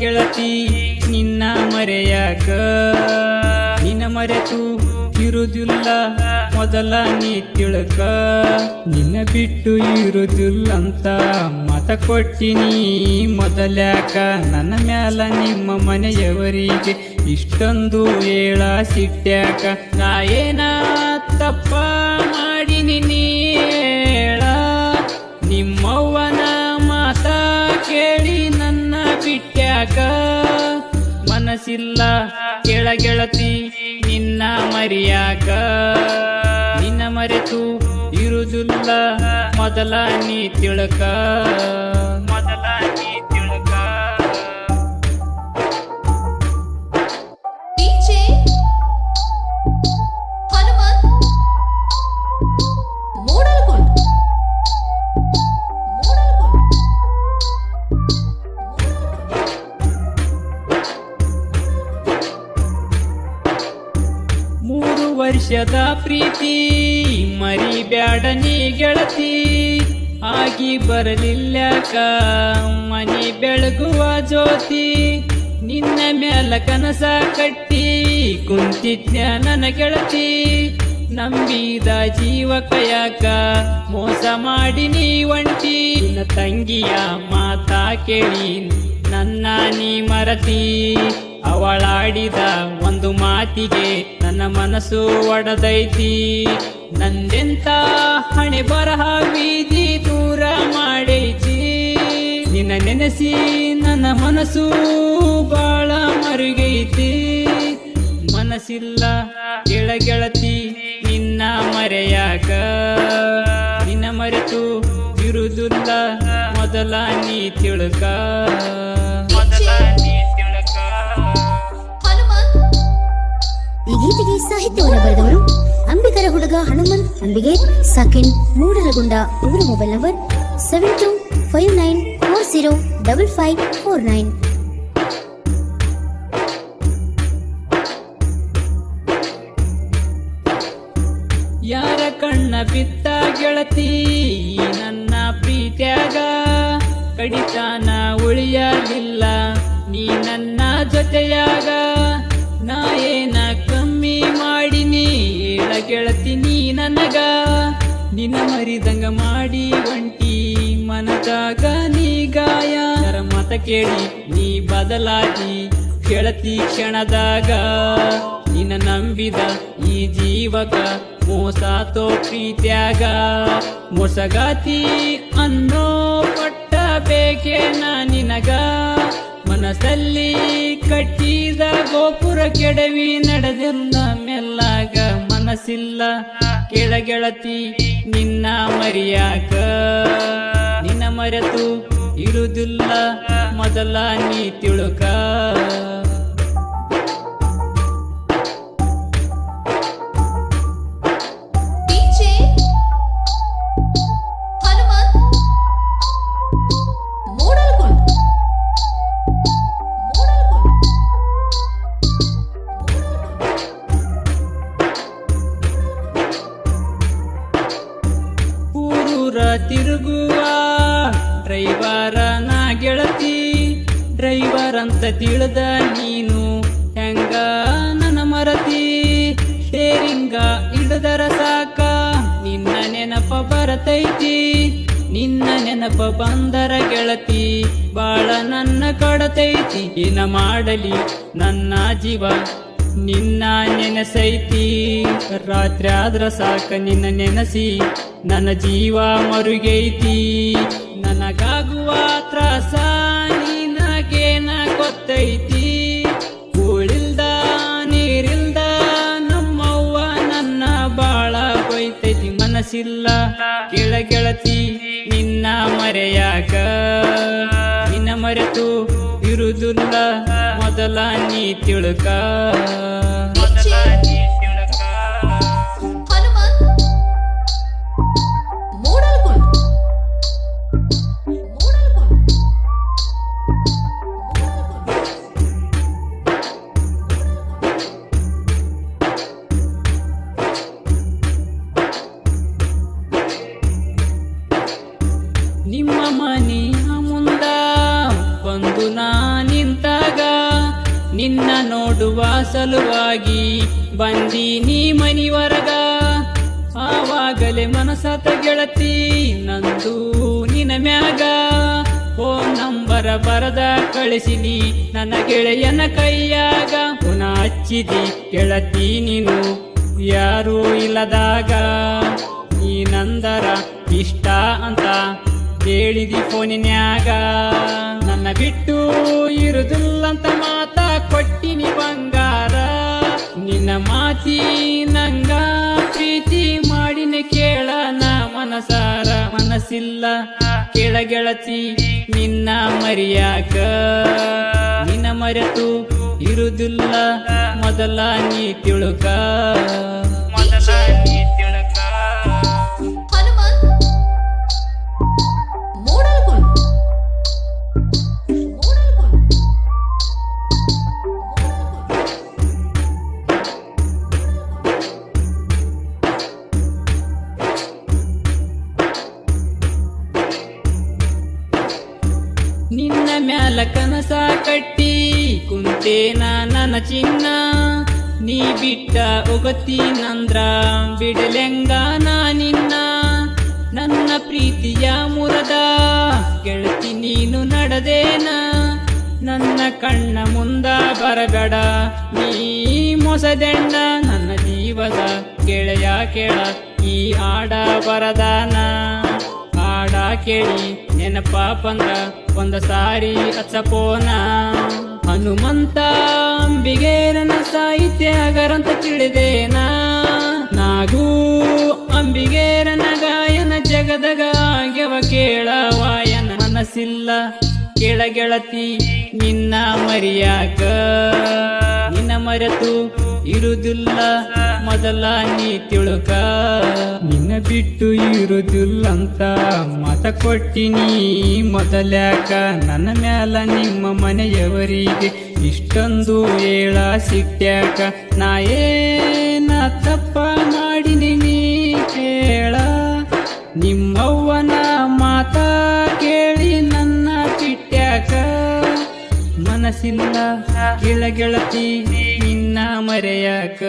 ಗೆಳತಿ ನಿನ್ನ ಮರೆಯಾಕ ನಿನ್ನ ಮರೆತು ಇರುವುದಿಲ್ಲ ಮೊದಲ ನೀ ತಿಳ್ಕ ನಿನ್ನ ಬಿಟ್ಟು ಇರುವುದಿಲ್ಲ ಅಂತ ಮತ ಕೊಟ್ಟಿನಿ ಮೊದಲ್ಯಾಕ ನನ್ನ ಮ್ಯಾಲ ನಿಮ್ಮ ಮನೆಯವರಿಗೆ ಇಷ್ಟೊಂದು ಹೇಳ ಸಿಟ್ಟ್ಯಾಕ ನಾ ಏನ ತಪ್ಪ ಮಾಡಿನಿ ನೀ ಹೇಳ ನಿಮ್ಮವ್ವನ ಮಾತ ಕೇಳಿ ನನ್ನ ಬಿಟ್ಟ್ಯಾಕ ಮನಸ್ಸಿಲ್ಲ ಗೆಳತಿ ನಿನ್ನ ಮರಿಯಾಕ ನಿನ್ನ ಮರೆತು ಇರುವುದಿಲ್ಲ ಮೊದಲ ನೀ ತಿಳ್ಕ DJ ಹನುಮಂತ್ ಮೂಡಲ್ಗುಂಡ್ 3 ವರ್ಷದ ಪ್ರೀತಿ ಮರಿಬ್ಯಾಡ ನೀ ಗೆಳತಿ ಆಗಿ ಬರಲಿಲ್ಲಕ ಮನಿ ಬೆಳಗುವ ಜ್ಯೋತಿ ನಿನ್ನ ಮ್ಯಾಲ ಕನಸ ಕಟ್ಟಿ ಕುಂತಿದ್ನ ನನ್ನ ಗೆಳತಿ ನಂಬಿದ ಜೀವ ಕಯಾಕ ಮೋಸ ಮಾಡಿ ನೀ ಒಂಟಿ ನಿನ್ನ ತಂಗಿಯ ಮಾತಾ ಕೇಳಿ ನನ್ನ ನೀ ಮರತಿ ಅವಳಾಡಿದ ಒಂದು ಮಾತಿಗೆ ನನ್ನ ಮನಸ್ಸು ಒಡದೈತಿ ನಂದೆಂತ ಹಣೆ ಬರಹ ಬೀದಿ ದೂರ ಮಾಡೈತಿ ನಿನ್ನ ನೆನೆಸಿ ನನ್ನ ಮನಸ್ಸು ಬಾಳ ಮರುಗೈತಿ ಮನಸ್ಸಿಲ್ಲ ಗೆಳತಿ ನಿನ್ನ ಮರೆಯಾಕ ನಿನ್ನ ಮರೆತು ಇರುವುದಿಲ್ಲ ಮೊದಲ ನೀ ತಿಳ್ಕ ಈ ಗೀತೆಗೆ ಸಾಹಿತ್ಯವನ್ನು ಬರೆದವರು ಅಂಬಿಗರ ಹುಡುಗ ಹನುಮಂತ್ ಅಂಬಿಗೆ ಸೆಕೆಂಡ್ ಮೂಡಲಗುಂಡ. ಇವರ ಮೊಬೈಲ್ ನಂಬರ್ 7259405549. ಯಾರ ಕಣ್ಣ ಬಿತ್ತ ಗೆಳತಿ ನನ್ನ ಪ್ರೀತ್ಯಾಗ ಕಡಿತಾನ ಉಳಿಯಲಿಲ್ಲ ನೀ ನನ್ನ ಜೊತೆಯಾಗ ನಾ ಏನ ಕಮ್ಮಿ ಮಾಡಿನಿ ಹೇಳ ಗೆಳತಿ ನೀ ನನಗ ನಿನ್ನ ಮರಿದಂಗ ಮಾಡಿ ಒಂಟಿ ಮನದಾಗ ನೀ ಗಾಯ ಮತ ಕೇಳಿ ನೀ ಬದಲಾಗಿ ಗೆಳತಿ ಕ್ಷಣದಾಗ ನಿನ್ನ ನಂಬಿದ ಈ ಜೀವಕ ಮೋಸಾತೋ ಪ್ರೀತ್ಯಾಗ ಮೋಸಗಾತಿ ಅನ್ನೋ ಪಟ್ಟ ಬೇಕೇನ ನಿನಗ ಮನಸ್ಸಲ್ಲಿ ಕಟ್ಟಿದ ಗೋಪುರ ಕೆಡವಿ ನಡೆದೆಲ್ಲ ಮೆಲ್ಲಾಗ ಮನಸ್ಸಿಲ್ಲ ಗೆಳತಿ ನಿನ್ನ ಮರಿಯಾಕ ನಿನ್ನ ಮರೆತು ಇರುವುದಿಲ್ಲ ಮೊದಲ ನೀ ತಿಳುಕ DJ ಹನುಮಂತ್ ಮೂಡಲ್ಗುಂಡ್ ಊರೂರ ತಿರುಗುವ ಡ್ರೈವರ ನಾ ಗೆಳತಿ ಡ್ರೈವರ್ ಅಂತ ತಿಳಿದ ನೀನು ಹೆಂಗ ನನ್ನ ಮರತಿ ಶೇರಿಂಗ ಹಿಡಿದರ ಸಾಕ ನಿನ್ನ ನೆನಪ ಬರತೈತಿ ನಿನ್ನ ನೆನಪ ಬಂದರ ಗೆಳತಿ ಬಾಳ ನನ್ನ ಕಡತೈತಿ ಏನ ಮಾಡಲಿ ನನ್ನ ಜೀವ ನಿನ್ನ ನೆನಸೈತಿ ರಾತ್ರಿ ಆದ್ರ ಸಾಕ ನಿನ್ನ ನೆನಸಿ ನನ್ನ ಜೀವ ಮರುಗೈತಿ ನನಗಾಗುವ ತ್ರಾಸ ನಿನಗೇನ ಗೊತ್ತೈತಿ ಕೂಳಿಲ್ದ ನೀರಿಲ್ದ ನಮ್ಮವ್ವ ನನ್ನ ಬಾಳ ಬೈತೈತಿ ಮನಸ್ಸಿಲ್ಲ ಗೆಳತಿ ನಿನ್ನ ಮರೆಯಾಕ ನಿನ್ನ ಮರೆತು ಇರುವುದಿಲ್ಲ ಮೊದಲ ನೀ ತಿಳ್ಕ ಹನುಮಂತ್ ಮೂಡಲ್ಗುಂಡ್ ನಿಮ್ಮ ಮನೆಯ ಮುಂದ ಬಂದು ನಾ ನಿಂತ ಸಲುವಾಗಿ ಬಂದೀನಿ ಮನಿವರಗ. ಆವಾಗಲೇ ಮನಸಾತ ಗೆಳತಿ ನಂದು ನಿನ ಮ್ಯಾಗ. ಫೋನ್ ನಂಬರ ಬರದ ಕಳಿಸಿನಿ ನನ್ನ ಗೆಳೆಯನ ಕೈಯಾಗ. ಪುನಃ ಹಚ್ಚಿದಿ ಗೆಳತಿ ನೀನು ಯಾರೂ ಇಲ್ಲದಾಗ. ನೀನಂದರ ಇಷ್ಟ ಅಂತ ಹೇಳಿದಿ ಫೋನಿನ್ಯಾಗ. ನನ್ನ ಬಿಟ್ಟು ಇರುದಿಲ್ಲಂತ ಮಾತ ಕೊಟ್ಟಿನಿ ಬಂಗಾರ. ನಿನ್ನ ಮಾತಿ ನಂಗ ಪ್ರೀತಿ ಮಾಡಿನ ಕೇಳ ನಾ ಮನಸಾರ. ಮನಸ್ಸಿಲ್ಲ ಕೇಳ ಗೆಳತಿ ನಿನ್ನ ಮರಿಯಾಕ. ನಿನ್ನ ಮರೆತು ಇರುದಿಲ್ಲ ಮೊದಲ ನೀ ತಿಳುಕ. ಮೊದಲ ನೀ ತಿಳುಕ. ಹನುಮಂತ್ ಮೂಡಲ್ಗುಂಡ್ ನಿನ್ನ ಮ್ಯಾಲ ಕನಸ ಕಟ್ಟಿ ಕುಂತೇನ ನನ್ನ ಚಿನ್ನ. ನೀ ಬಿಟ್ಟ ಹೋಗತೀನಂದ್ರ ಬಿಡಲೆಂಗ ನಾ ನಿನ್ನ. ನನ್ನ ಪ್ರೀತಿಯ ಮುರದ ಗೆಳತಿ ನೀನು ನಡೆದೇನ. ನನ್ನ ಕಣ್ಣ ಮುಂದ ಬರಬೇಡ ನೀ ಮೋಸದೆಣ್ಣ. ನನ್ನ ಜೀವದ ಗೆಳೆಯ ಕೇಳ ಈ ಆಡ ಬರದಾನ. ಹಾಡ ಕೇಳಿ ನೆನಪ ಬಂದ ಒಂದ ಸಾರಿ ಹಚ್ಚಪೋನ. ಹನುಮಂತ ಅಂಬಿಗೇರನ ಸಾಹಿತ್ಯಗಾರಂತ ತಿಳಿದೇನ. ನಾಗೂ ಅಂಬಿಗೇರನ ಗಾಯನ ಜಗದಗ ಆಗ್ಯವ ಕೇಳವಾಯನ. ಮನಸ್ಸಿಲ್ಲ ಕೇಳ ಗೆಳತಿ ನಿನ್ನ ಮರಿಯಾಕ. ನಿನ್ನ ಮರೆತು ಇರುದಿಲ್ಲ ಮೊದಲ ನೀ ತಿಳುಕ. ನಿನ್ನ ಬಿಟ್ಟು ಇರುದಿಲ್ಲಂತ ಮತ ಕೊಟ್ಟಿನಿ ಮೊದಲ್ಯಾಕ. ನನ್ನ ಮ್ಯಾಲ ನಿಮ್ಮ ಮನೆಯವರಿಗೆ ಇಷ್ಟೊಂದು ಹೇಳ ಸಿಟ್ಟ್ಯಾಕ. ನಾ ಏನ ತಪ್ಪ ಮಾಡಿನಿ ನೀ ಹೇಳ. ನಿಮ್ಮವ್ವನ ಮಾತ ಕೇಳಿ ನನ್ನ ಕಿಟ್ಟ್ಯಾಕ. ಮನಸ್ಸಿಲ್ಲ ಕೇಳ ಗೆಳತಿ ನಿನ್ನ ಮರೆಯಾಕ.